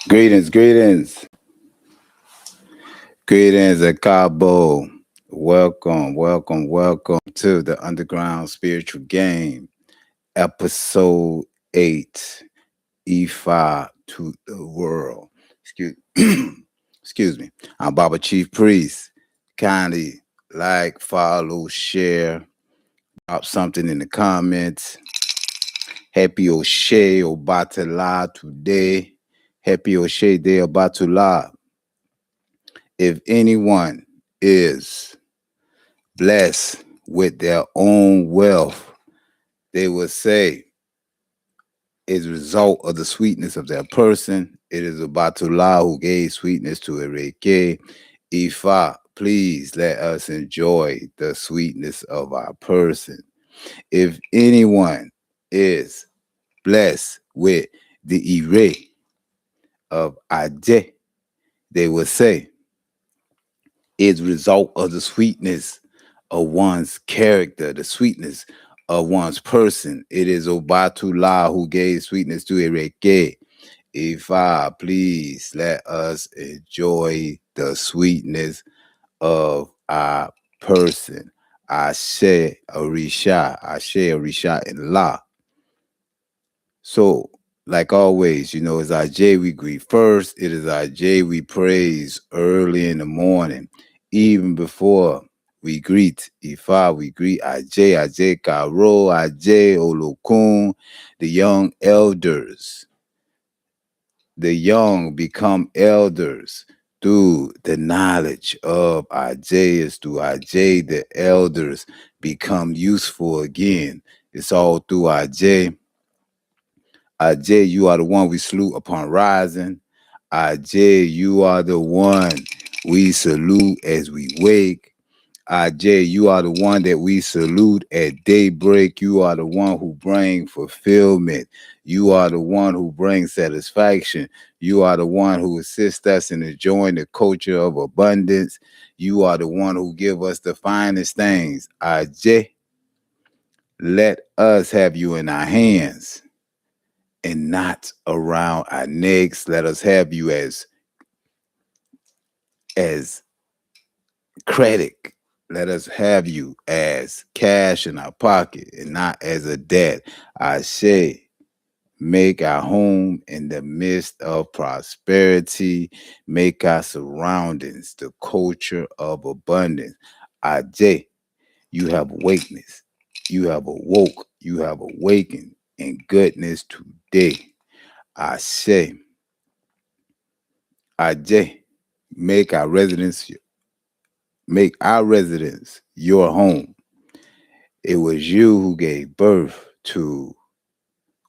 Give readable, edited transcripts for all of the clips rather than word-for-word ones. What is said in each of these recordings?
Greetings, greetings at Cabo. Welcome to the Underground Spiritual Game, episode 8, Ifa to the World. Excuse, excuse me. I'm Baba Chief Priest. Kindly like, follow, share, drop something in the comments. Happy O'Shea Obatala today. Happy O'Shea Day Obatala. If anyone is blessed with their own wealth, they will say is a result of the sweetness of their person. It is Obatula who gave sweetness to Ereke. Ifa, please let us enjoy the sweetness of our person. If anyone is blessed with the ire of Ade, they will say is result of the sweetness of one's character, the sweetness of one's person. It is Obatula who gave sweetness to Ereke. Ifa, please let us enjoy the sweetness of our person. Ashe Orisha and La. So, like always, it's our J we greet first. It is our J we praise early in the morning, even before we greet Ifa. We greet Ajay Karo, Ajay Olokun, the young elders. The young become elders through the knowledge of Ajay. Is through Ajay the elders become useful again. It's all through Ajay. Ajay, you are the one we salute upon rising. Ajay, you are the one we salute as we wake. Ajay, you are the one that we salute at daybreak. You are the one who brings fulfillment. You are the one who brings satisfaction. You are the one who assists us in enjoying the culture of abundance. You are the one who give us the finest things. Ajay, let us have you in our hands and not around our necks. Let us have you as credit. Let us have you as cash in our pocket and not as a debt. I say, make our home in the midst of prosperity. Make our surroundings the culture of abundance. I say, you have awakeness. You have awoke. You have awakened in goodness today. I say, Ajay, make our residence your home. It was you who gave birth to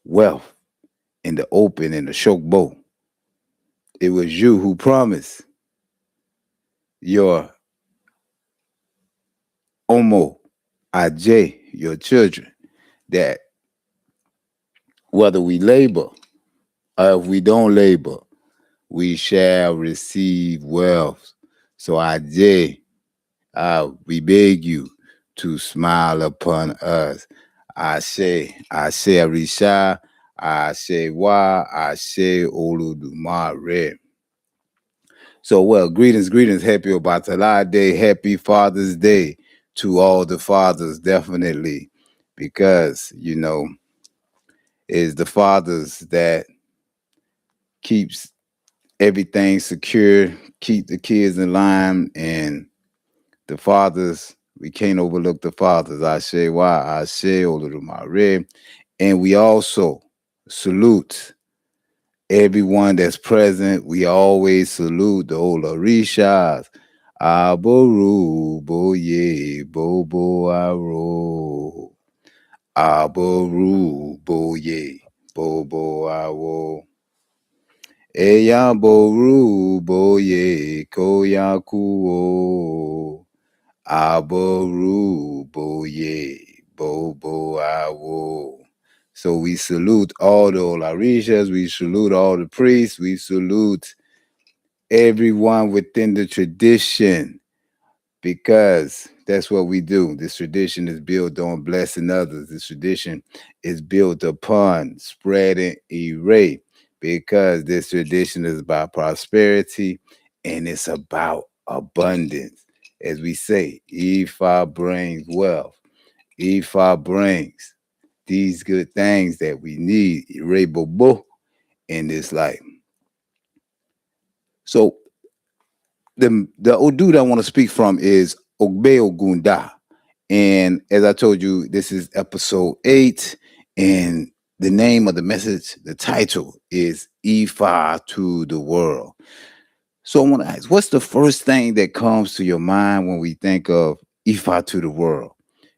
wealth in the open in the Shokbo. It was you who promised your Omo Ajay, your children, that whether we labor or if we don't labor, we shall receive wealth. So Ajay, we beg you to smile upon us. I say Arisha, I say Oludumare. So, well, greetings, happy Obatala Day, happy Father's Day to all the fathers, definitely, because, it's the fathers that keeps everything secure, keep the kids in line, and the fathers, we can't overlook the fathers. I say Oludumare. And we also salute everyone that's present. We always salute the old Orishas. Aboru, boye, bobo, aro. Aboru, boye, bobo, aro. Eyaboru, boye, koyakuo. Aboru, boye, bobo, aro. So we salute all the Olarishas, we salute all the priests, we salute everyone within the tradition because that's what we do. This tradition is built on blessing others. This tradition is built upon spreading a ray. because this tradition is about prosperity and it's about abundance. As we say, Ifa brings wealth. Ifa brings these good things that we need, Irebobo, in this life. So the Odu that I want to speak from is Ògbè Ògúndá. And as I told you, this is episode 8. And the name of the message, the title is Ifa to the World. So I want to ask, what's the first thing that comes to your mind when we think of Ifa to the world?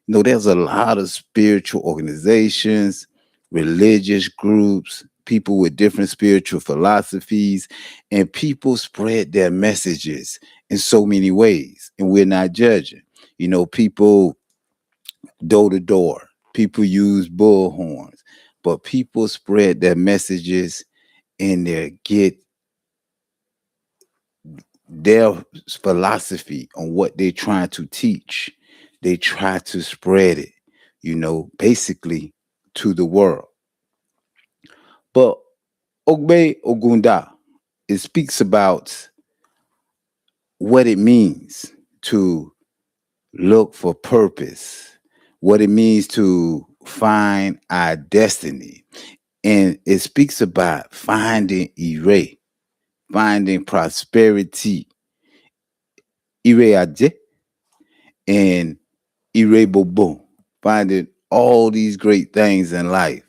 You know, there's a lot of spiritual organizations, religious groups, people with different spiritual philosophies, and people spread their messages in so many ways. And we're not judging. You know, people door to door, people use bullhorns, but people spread their messages and their philosophy on what they're trying to teach. They try to spread it, you know, basically to the world. But Ògbè Ògúndá, it speaks about what it means to look for purpose, what it means to find our destiny. And it speaks about finding Ire, finding prosperity, Ire Aje, and Irebobo, finding all these great things in life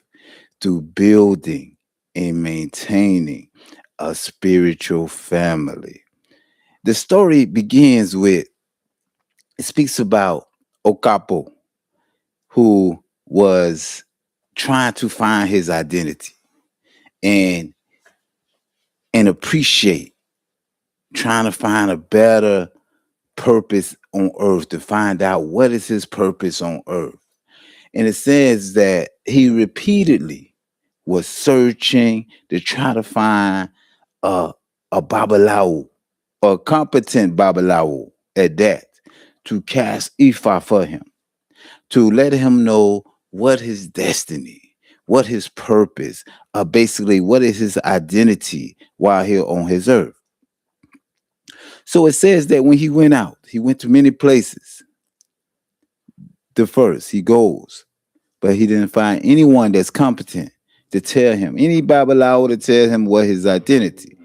through building and maintaining a spiritual family. The story begins with, it speaks about Okapo, who was trying to find his identity and appreciate, trying to find a better purpose on earth, to find out what is his purpose on earth. And it says that he repeatedly was searching to try to find a, a Babalawo, a competent Babalawo at that, to cast Ifa for him, to let him know what his destiny, what his purpose, basically what is his identity while here on his earth. So it says that when he went out, he went to many places. The first, he goes, but he didn't find anyone that's competent to tell him, any Babalawo to tell him what his identity.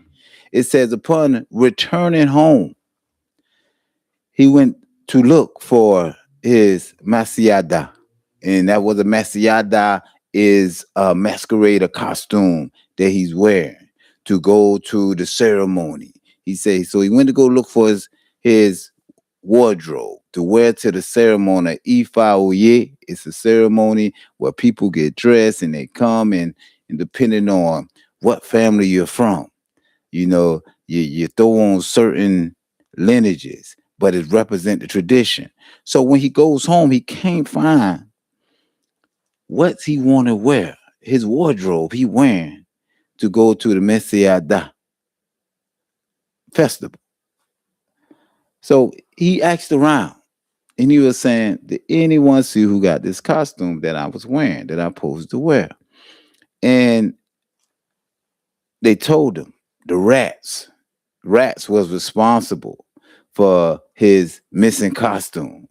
It says, upon returning home, he went to look for his Mesiada. And that was a Mesiada, is a masquerade, a costume that he's wearing to go to the ceremony. He says, so he went to go look for his wardrobe to wear to the ceremony. Ife Ooye, it's a ceremony where people get dressed and they come, and depending on what family you're from, you know, you throw on certain lineages, but it represent the tradition. So when he goes home, he can't find what he want to wear. His wardrobe he wearing to go to the Mesiada festival. So he asked around, and he was saying, did anyone see who got this costume that I was wearing, that I'm supposed to wear? And they told him the rats was responsible for his missing costume.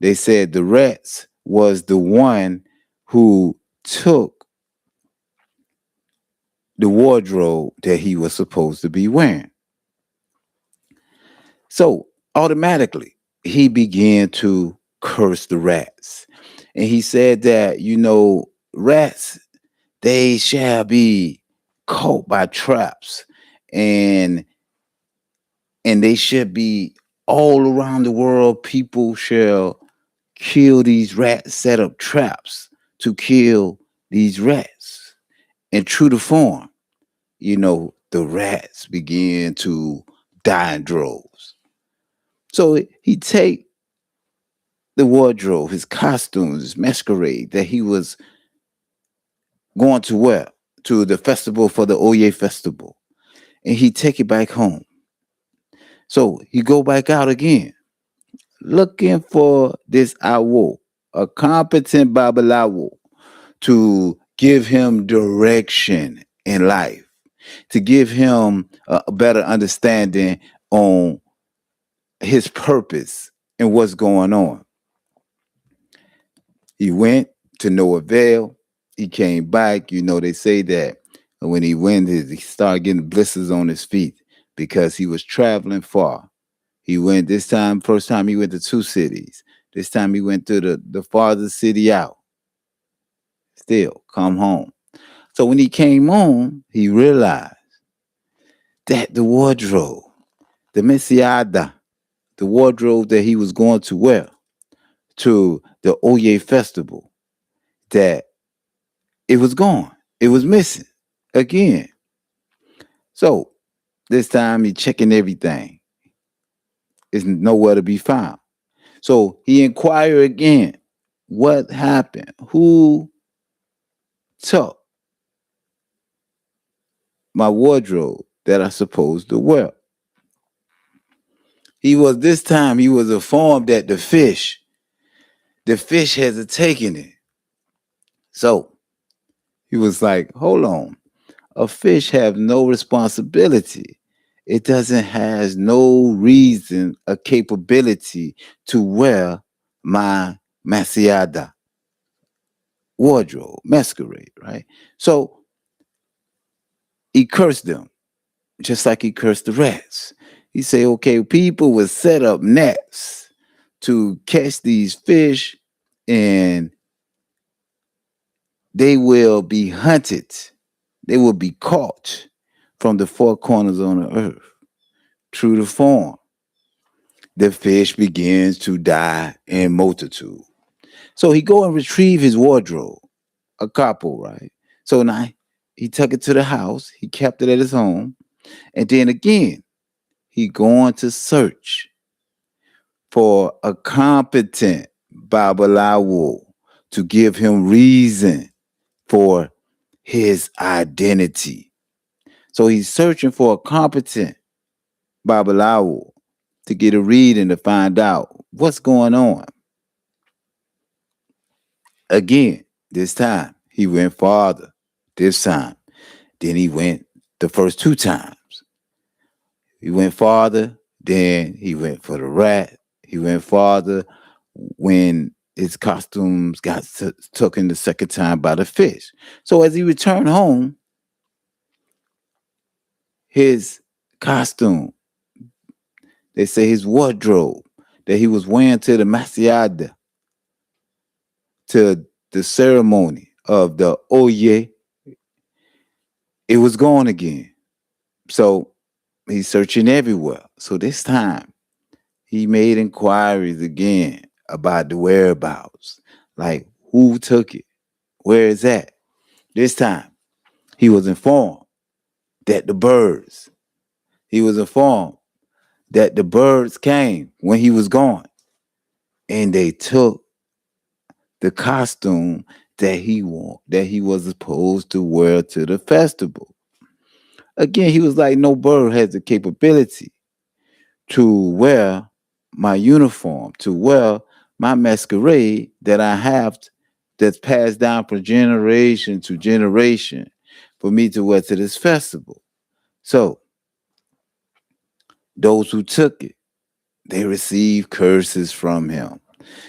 They said the rats was the one who took the wardrobe that he was supposed to be wearing. So automatically, he began to curse the rats. And he said that, you know, rats, they shall be caught by traps, and they should be all around the world. People shall kill these rats, set up traps to kill these rats. And true to form, you know, the rats began to die in droves. So he take the wardrobe, his costumes, his masquerade that he was going to wear to the festival, for the Oye festival, and he take it back home. So he go back out again, looking for this Awo, a competent Babalawo, to give him direction in life. to give him a better understanding on his purpose and what's going on. He went to no avail. He came back. They say that when he went, he started getting blisters on his feet because he was traveling far. He went this time, first time he went to two cities. This time he went to the farthest city out. Still, come home. So when he came home, he realized that the wardrobe, the Mesiada, the wardrobe that he was going to wear to the Oye festival, that it was gone. It was missing again. So this time he checking everything. It's nowhere to be found. So he inquired again, what happened? Who took my wardrobe that I supposed to wear? He was informed that the fish has taken it. So he was like, hold on. A fish have no responsibility. It doesn't has no reason, a capability to wear my Mesiada wardrobe, masquerade, right? So he cursed them, just like he cursed the rats. He said, okay, people will set up nets to catch these fish and they will be hunted. They will be caught from the four corners on the earth. True to form, the fish begins to die in multitude. So he go and retrieve his wardrobe, a couple, right? So now he took it to the house. He kept it at his home. And then again, he going to search for a competent Babalawo to give him reason for his identity. So he's searching for a competent Babalawo to get a reading to find out what's going on. Again, this time he went farther. This time, then he went the first two times. He went farther, then he went for the rat. He went farther when his costumes got taken the second time by the fish. So as he returned home, his costume, they say his wardrobe that he was wearing to the Mesiada, to the ceremony of the Oye, it was gone again. So he's searching everywhere. So this time he made inquiries again about the whereabouts. Like, who took it? Where is that? This time he was informed that he was informed that the birds came when he was gone and they took the costume that he was supposed to wear to the festival. Again, he was like, no bird has the capability to wear my uniform, to wear my masquerade that I have that's passed down from generation to generation for me to wear to this festival. So those who took it, they received curses from him.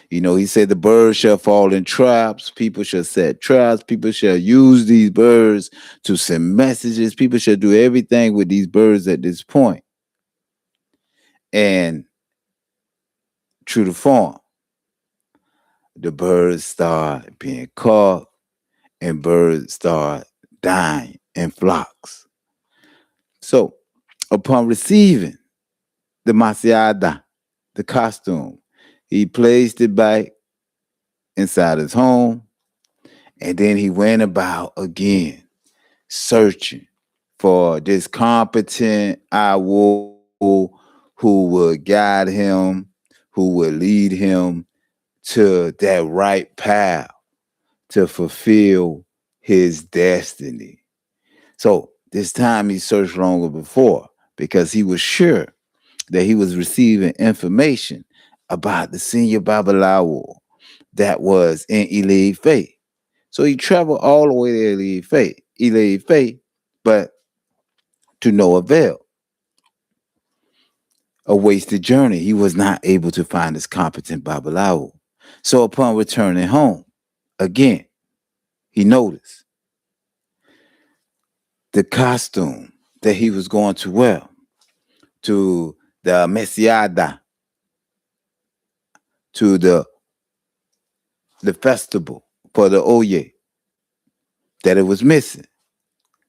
He said the birds shall fall in traps. People shall set traps. People shall use these birds to send messages. People shall do everything with these birds at this point. And true to form, the birds start being caught and birds start dying in flocks. So upon receiving the Mesiada, the costume, he placed it back inside his home. And then he went about again searching for this competent Iwo who would guide him, who would lead him to that right path to fulfill his destiny. So this time he searched longer before because he was sure that he was receiving information about the senior Babalawo that was in Iliki. So he traveled all the way to Iliki, but to no avail. A wasted journey. He was not able to find his competent Babalawo. So upon returning home, again, he noticed the costume that he was going to wear to the Mesiada, to the festival for the Oye, that it was missing.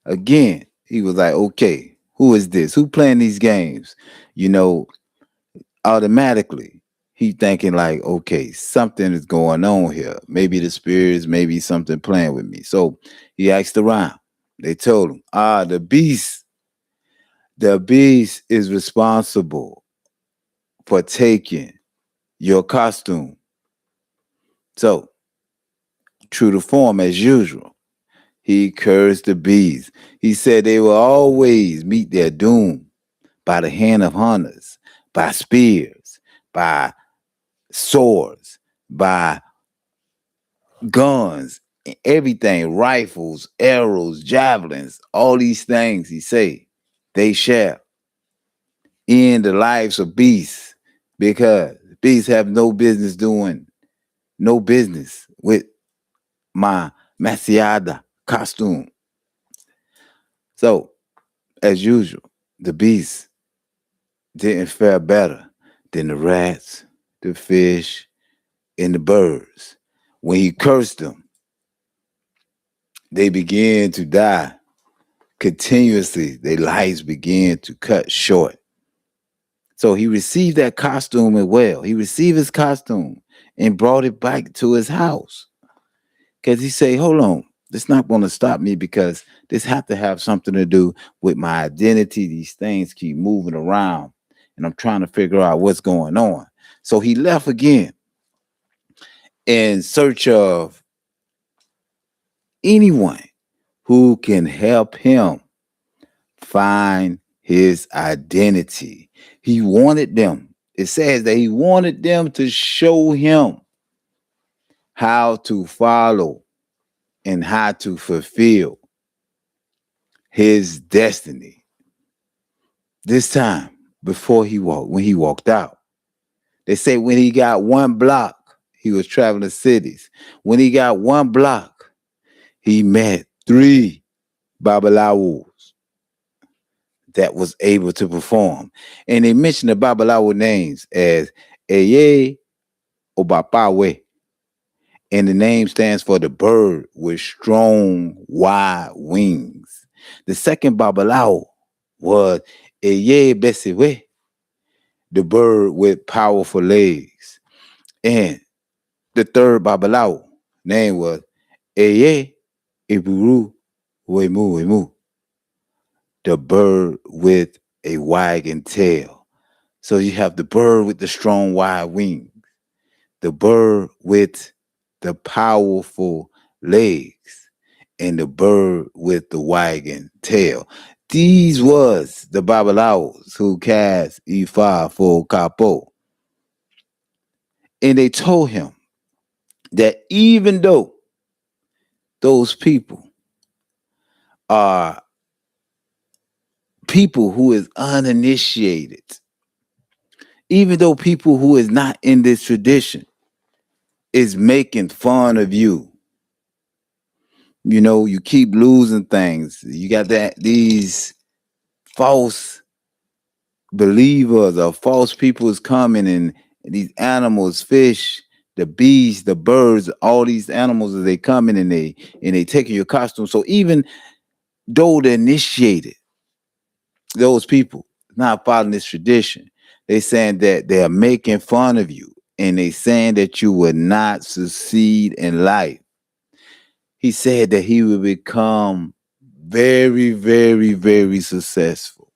Again, he was like, okay, who is this? Who playing these games? You know, automatically he thinking like, okay, something is going on here. Maybe the spirits, maybe something playing with me. So he asked around. They told him, the beast is responsible for taking your costume. So, true to form as usual, he cursed the bees. He said they will always meet their doom by the hand of hunters, by spears, by swords, by guns, everything, rifles, arrows, javelins, all these things, he say, they shall end the lives of beasts because beasts have no business doing, no business with my Mesiada costume. So, as usual, the beasts didn't fare better than the rats, the fish, and the birds. When he cursed them, they began to die continuously. Their lives began to cut short. So he received that costume as well. He received his costume and brought it back to his house. Because he said, hold on, this not going to stop me because this have to have something to do with my identity. These things keep moving around and I'm trying to figure out what's going on. So he left again in search of anyone who can help him find his identity. He wanted them. It says that he wanted them to show him how to follow and how to fulfill his destiny. This time, when he walked out, they say when he got one block, he was traveling cities. When he got one block, he met three Babalawos that was able to perform. And they mentioned the Babalawo names as Eye Obapawe. And the name stands for the bird with strong, wide wings. The second Babalawo was Eye Besiwe, the bird with powerful legs. And the third Babalawo name was Eye Iburu Wemu, the bird with a wagging tail. So you have the bird with the strong wide wings, the bird with the powerful legs, and the bird with the wagging tail. These was the Babalawos who cast Ifa for Capo. And they told him that even though those people are people who is uninitiated, even though people who is not in this tradition is making fun of you, you know, you keep losing things. You got these false believers or false people is coming and these animals, fish, the bees, the birds, all these animals they coming and they taking your costume. So even though they're initiated, those people not following this tradition, they saying that they are making fun of you and they saying that you will not succeed in life. He said that he will become very, very, very successful.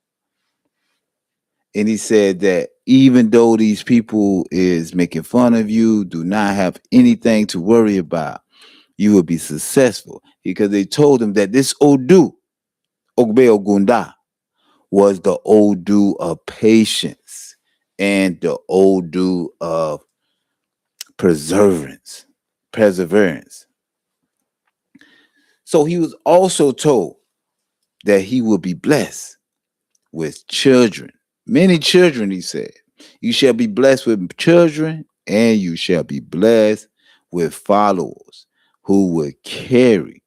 And he said that even though these people is making fun of you, do not have anything to worry about. You will be successful. Because they told him that this Odu, Ògbè Ògúndá, was the Odu of patience and the Odu of perseverance. So he was also told that he will be blessed with children. Many children, he said. You shall be blessed with children, and you shall be blessed with followers who will carry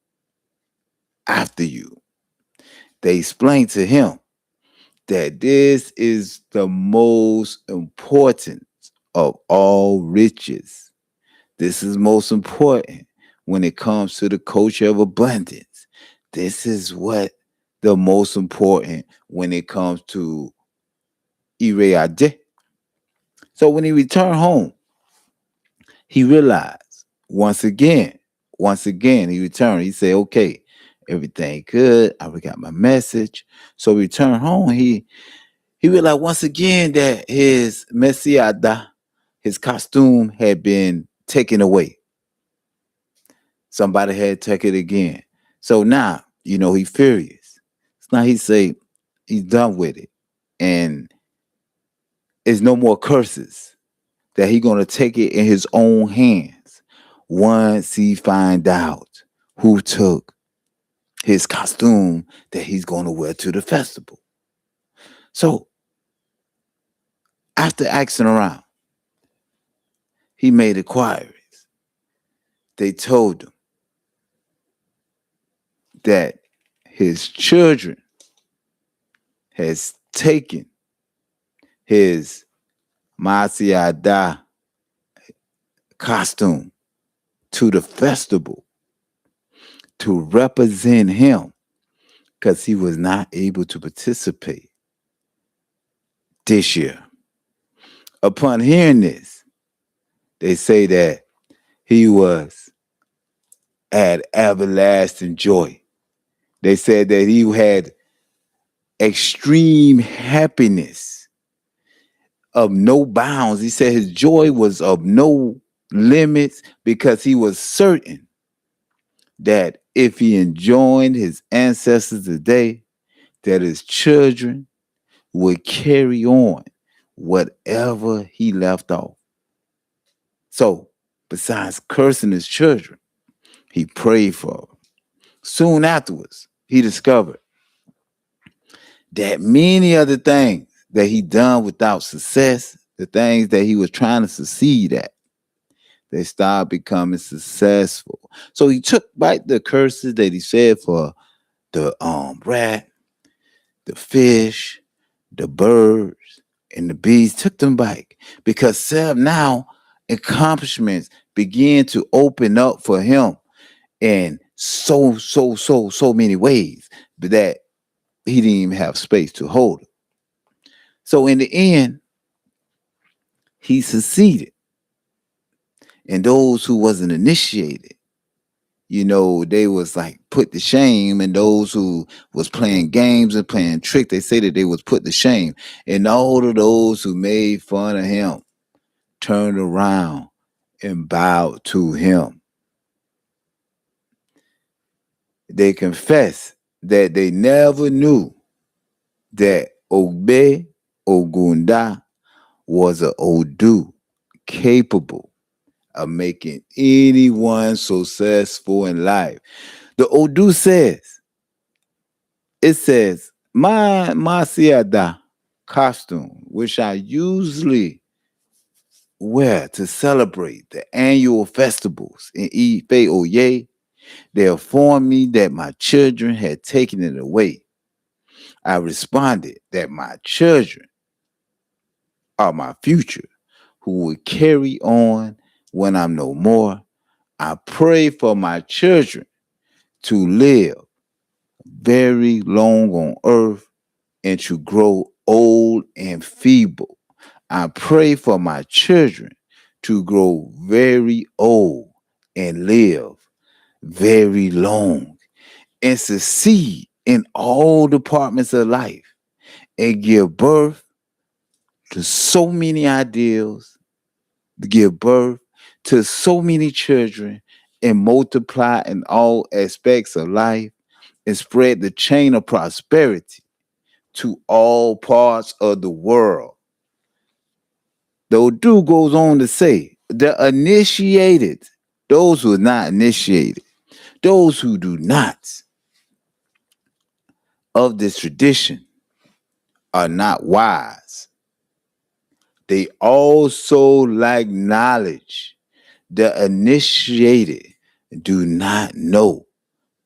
after you. They explained to him that this is the most important of all riches. This is most important when it comes to the culture of abundance. This is what the most important when it comes to Ire. So when he returned home, he realized once again, he returned. He said, okay, everything good. I got my message. So he returned home. He realized once again that his Mesiada, his costume had been taken away. Somebody had taken it again. So now, he's furious. So now he say he's done with it. And it's no more curses. That he gonna take it in his own hands once he find out who took his costume that he's gonna wear to the festival. So after asking around, he made inquiries. They told him that his children has taken his Mesiada costume to the festival to represent him because he was not able to participate this year. Upon hearing this, they say that he was at everlasting joy. They said that he had extreme happiness of no bounds. He said his joy was of no limits because he was certain that if he enjoined his ancestors today, that his children would carry on whatever he left off. So, besides cursing his children, he prayed for them. Soon afterwards, he discovered that many of the things that he done without success, the things that he was trying to succeed at, they started becoming successful. So he took back the curses that he said for the rat, the fish, the birds, and the bees, took them back because now accomplishments began to open up for him in so many ways that he didn't even have space to hold it. So in the end, he succeeded. And those who wasn't initiated, they was like put to shame. And those who was playing games and playing trick, they say that they was put to shame. And all of those who made fun of him turned around and bowed to him. They confessed that they never knew that Ògbè Ògúndá was an Odu capable of making anyone successful in life. The Odu says, my Mesiada costume, which I usually wear to celebrate the annual festivals in Ife Ooye, they informed me that my children had taken it away. I responded that my children are my future, who will carry on when I'm no more. I pray for my children to live very long on earth and to grow old and feeble. I pray for my children to grow very old and live very long and succeed in all departments of life and give birth to so many ideals, give birth to so many children and multiply in all aspects of life and spread the chain of prosperity to all parts of the world. The Odu goes on to say, the initiated, those who are not initiated, those who do not of this tradition are not wise. They also lack knowledge. The initiated do not know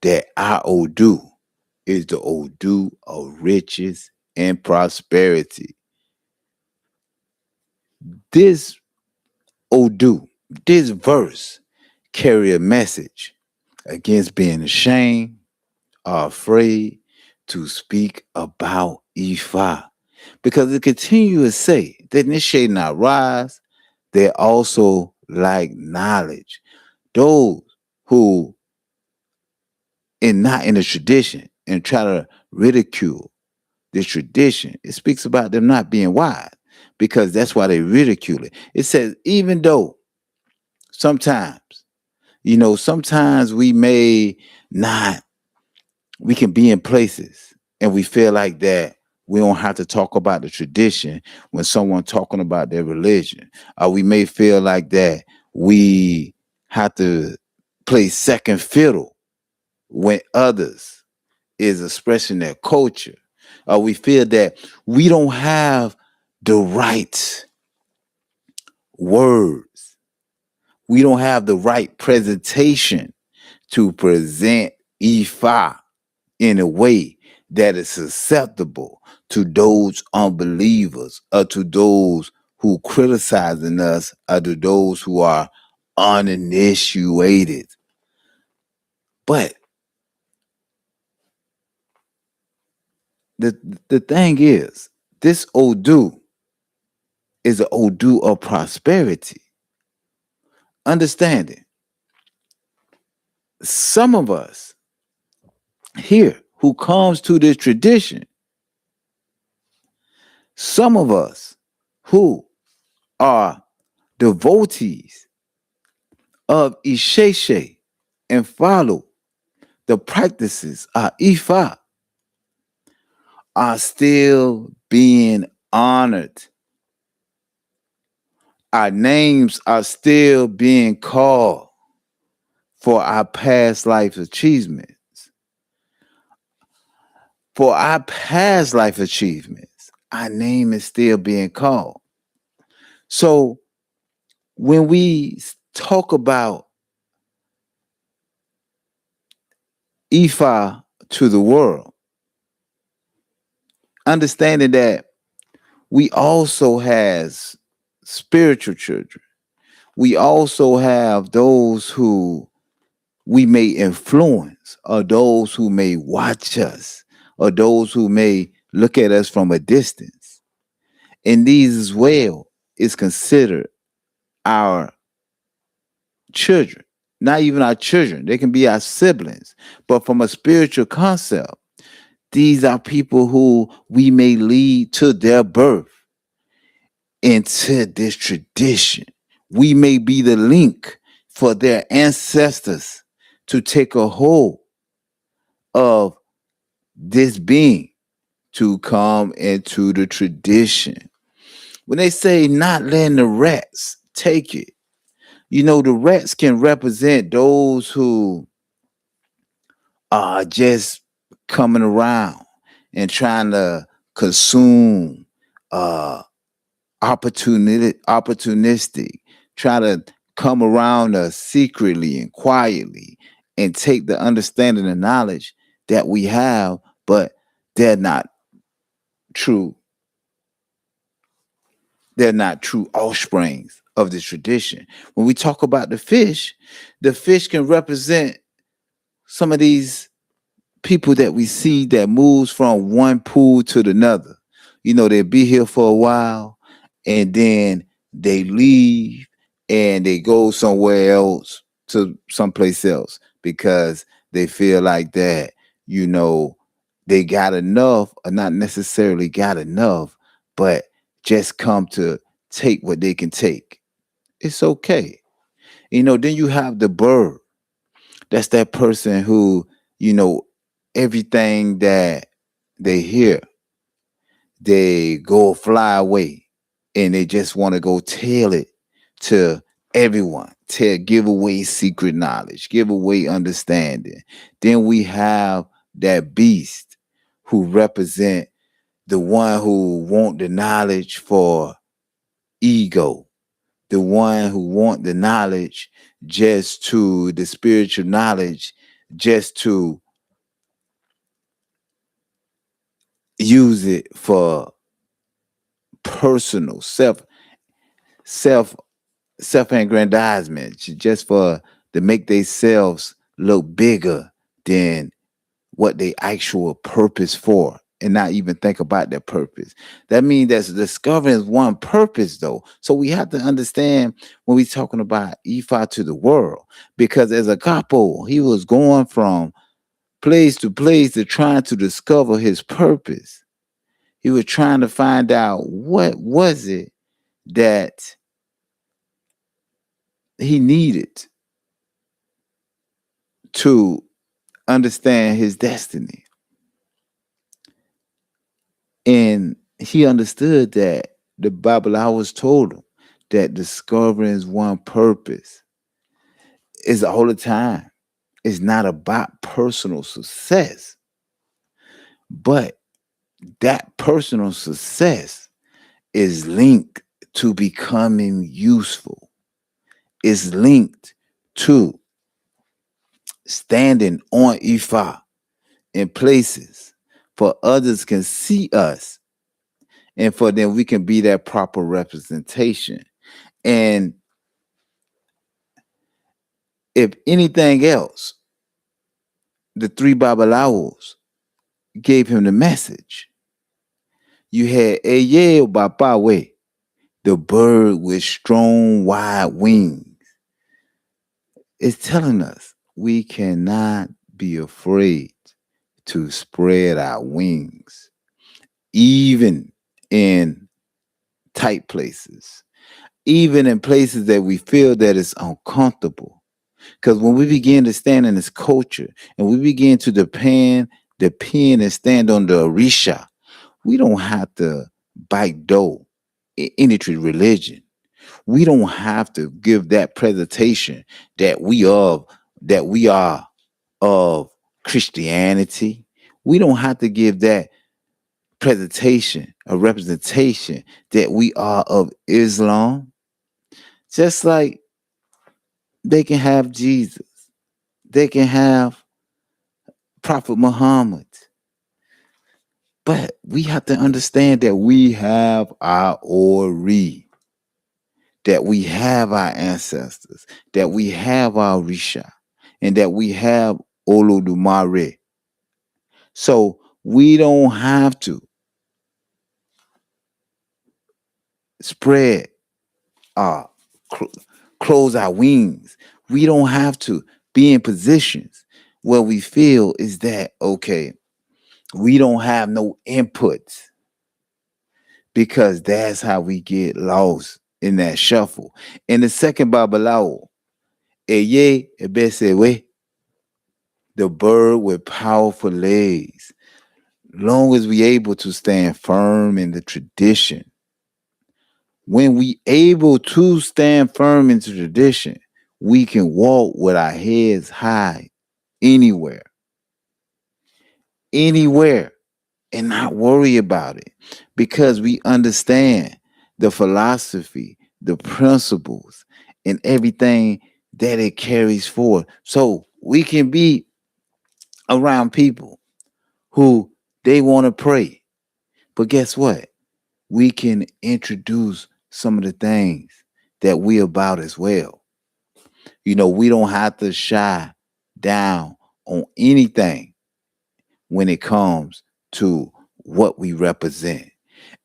that our Odu is the Odu of riches and prosperity. This Odu, this verse, carry a message against being ashamed or afraid to speak about Ifa. Because it continues to say that this shall not rise, they also lack knowledge. Those who and not in the tradition and try to ridicule the tradition, it speaks about them not being wise because that's why they ridicule it. It says, even though sometimes, sometimes we may not, we can be in places and we feel like that we don't have to talk about the tradition when someone talking about their religion. Or we may feel like that we have to play second fiddle when others is expressing their culture. We feel that we don't have the right words. We don't have the right presentation to present Ifa in a way that is acceptable to those unbelievers or to those who criticizing us or to those who are uninitiated. But the the thing is, this Odu is an Odu of prosperity. Understanding. Some of us here who comes to this tradition, some of us who are devotees of Isheshe and follow the practices of Ifa are still being honored. Our names are still being called for our past life achievements. For our past life achievements, our name is still being called. So when we talk about Ifa to the world, understanding that we also has spiritual children. We also have those who we may influence, or those who may watch us, or those who may look at us from a distance. And these as well is considered our children. Not even our children, they can be our siblings. But from a spiritual concept, these are people who we may lead to their birth into this tradition. We may be the link for their ancestors to take a hold of this being to come into the tradition. When they say not letting the rats take it, the rats can represent those who are just coming around and trying to consume uh opportunistic, try to come around us secretly and quietly and take the understanding and knowledge that we have, but they're not true. They're not true offsprings of the tradition. When we talk about the fish can represent some of these people that we see that moves from one pool to another. They'll be here for a while and then they leave and they go somewhere else to someplace else because they feel like that, you know, they got enough or not necessarily got enough, but just come to take what they can take. It's okay. Then you have the bird. That's that person who, you know, everything that they hear, they go fly away and they just want to go tell it to everyone, give away secret knowledge, give away understanding. Then we have that beast who represent the one who want the knowledge for ego, the one who want the knowledge just to the spiritual knowledge just to use it for personal self self-aggrandizement, just for to make themselves look bigger than what they actual purpose for, and not even think about their purpose. That means that's discovering one purpose though. So we have to understand when we're talking about Ifa to the world, because as a couple, he was going from place to place to trying to discover his purpose. He was trying to find out what was it that he needed to understand his destiny. And he understood that the Bible always told him that discovering one purpose is all the time. It's not about personal success, but that personal success is linked to becoming useful. Is linked to standing on Ifa in places for others can see us, and for them we can be that proper representation. And if anything else, the three Babalawos gave him the message. You had Eye Bapawe, the bird with strong wide wings. It's telling us we cannot be afraid to spread our wings, even in tight places, even in places that we feel that it's uncomfortable. Because when we begin to stand in this culture and we begin to depend and stand on the Orisha, we don't have to bite dough in any religion. We don't have to give that presentation that we are of Christianity. We don't have to give that presentation, a representation that we are of Islam. Just like they can have Jesus, they can have Prophet Muhammad. But we have to understand that we have our Ori, that we have our ancestors, that we have our Risha, and that we have Olodumare. So we don't have to spread our cl- close our wings. We don't have to be in positions where we feel is that okay, we don't have no input, because that's how we get lost in that shuffle. In the second Babalawo, Eye Ebesewe, the bird with powerful legs. Long as we able to stand firm in the tradition, when we able to stand firm in the tradition, we can walk with our heads high anywhere, anywhere, and not worry about it, because we understand the philosophy, the principles, and everything that it carries forward. So we can be around people who they want to pray. But guess what? We can introduce some of the things that we about as well. We don't have to shy down on anything when it comes to what we represent.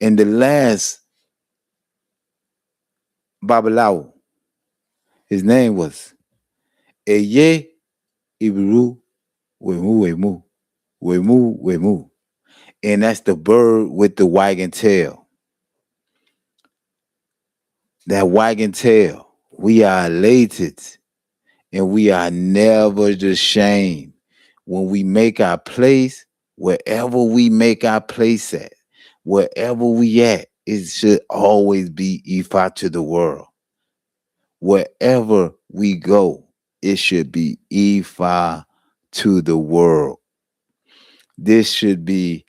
And the last Babalawo, his name was Eye Ibiru Wemu Wemu. Wemu Wemu. And that's the bird with the wagging tail. That wagging tail. We are elated and we are never ashamed when we make our place, wherever we make our place at, wherever we at, it should always be Ifa to the world. Wherever we go, it should be Ifa to the world. This should be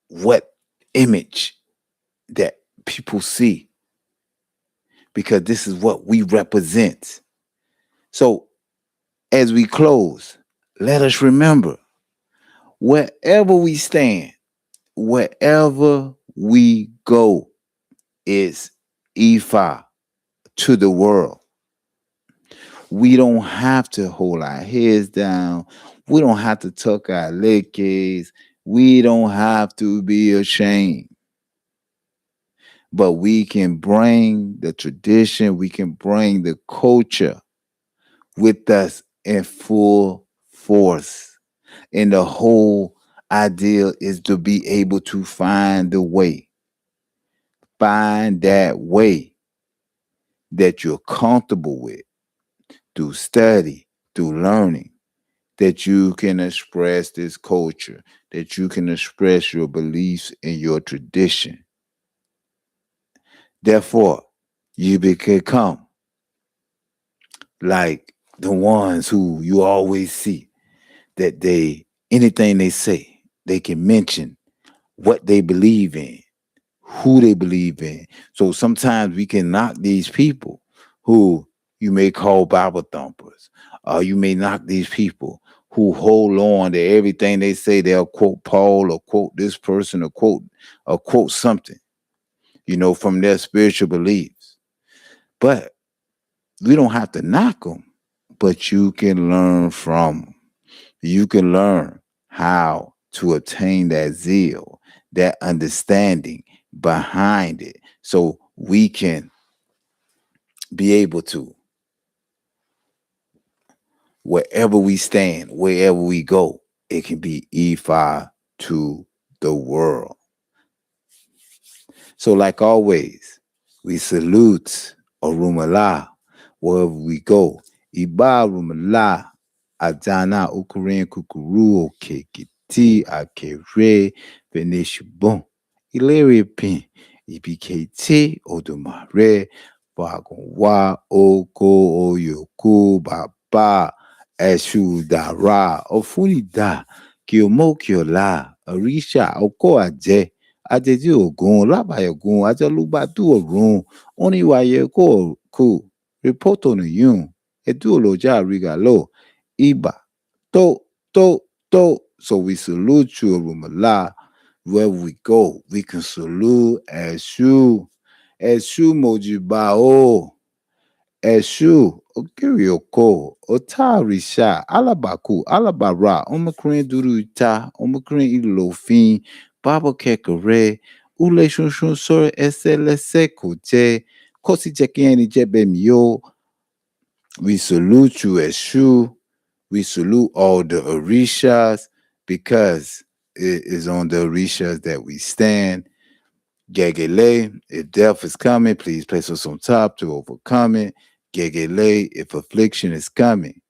what image that people see, because this is what we represent. So as we close, let us remember, wherever we stand, wherever we go, is Ifa to the world. We don't have to hold our heads down. We don't have to tuck our legs. We don't have to be ashamed. But we can bring the tradition, we can bring the culture with us in full force. And the whole idea is to be able to find the way. Find that way that you're comfortable with through study, through learning, that you can express this culture, that you can express your beliefs and your tradition. Therefore, you become like the ones who you always see, that anything they say, they can mention what they believe in, who they believe in. So sometimes we can knock these people who you may call Bible thumpers, or you may knock these people who hold on to everything they say. They'll quote Paul or quote this person or quote something, from their spiritual beliefs. But we don't have to knock them, but you can learn from 'em. You can learn how to obtain that zeal, that understanding behind it, so we can be able to, wherever we stand, wherever we go, it can be Ifa to the world. So, like always, we salute Orumala wherever we go. Iba Rumala, Adana Ukurin Kukuru, Okekiti, Akere, Venishibon, Ileri Pin, Ibikete, Odomare, Bagonwa, Oko, Oyoku, Baba, Eshu Dara, Ofunida, Kiomo Kiola, Orisha, Oko Aje, Ajeji Ogun, Labai Ogun, Ajalubadu Orun, Oniwaye Ko Ku, Repoto no Yun, Eduoloja Rigalo, Iba, To. So we salute you, Rumala. Where we go, we can salute Eshu Mojibao, Eshu, Okirioko, Otarisha, Alabaku, Alabara, Omakrin Duruta, Omakrin Ilofin, Baba Kekare, Ule Shunshun Sore Eselese Kote, Kosi Jekiani Jebemio. We salute you, Eshu. We salute all the Orishas, because it is on the Orishas that we stand. Gegele, if death is coming, please place us on top to overcome it. Gegele, if affliction is coming,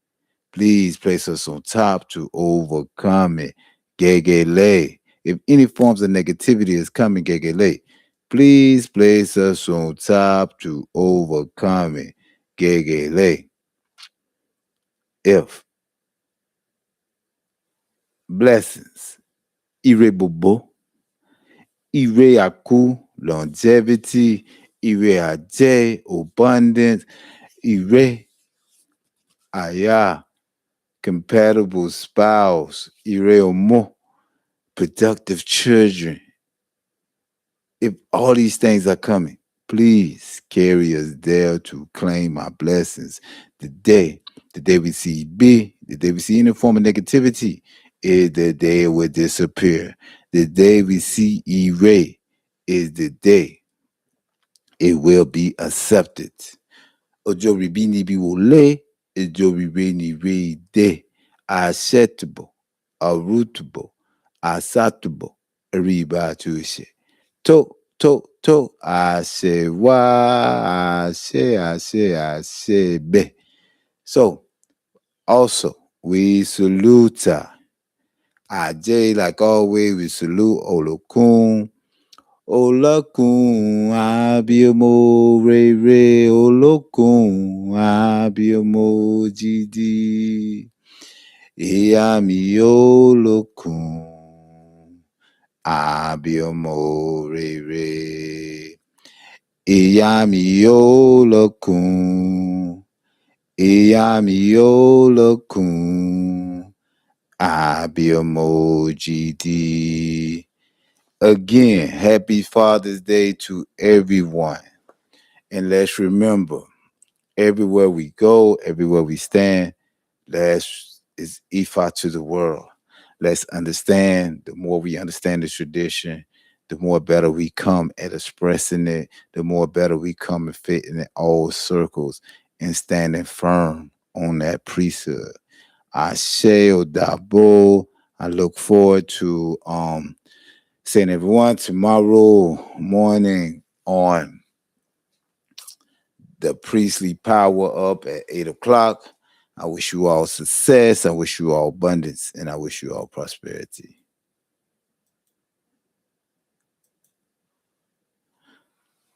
please place us on top to overcome it. Gegele, if any forms of negativity is coming, Gegele, please place us on top to overcome it. Gegele, if blessings, Irebubo, Ire Aku, longevity, Ire Aje, abundance, Ire Aya, compatible spouse, Ire Omo, productive children. If all these things are coming, please carry us there to claim our blessings. The day we see B, the day we see any form of negativity, is the day it will disappear. The day we see E-Ray is the day it will be accepted. Ojo ribi ni bi wole, ojo ribe ni re de, acceptable, rootable, acceptable, riba tuition. Àṣẹ be. So also we salute Ajay, like always, we salute Olokun. Olokun abiyamo rere, Olokun abiyamo jidi. Ìyá mi Olokun, Abiomo rere. Iyami yo lokun. Iyami yo lokun. Abiomo GD. Again, happy Father's Day to everyone. And let's remember, everywhere we go, everywhere we stand, let's is Ifa to the world. Let's understand. The more we understand the tradition, the more better we come at expressing it, the more better we come and fit in all circles and standing firm on that priesthood. I shall dabo. I look forward to seeing everyone tomorrow morning on the priestly power up at 8 o'clock. I wish you all success. I wish you all abundance, and I wish you all prosperity.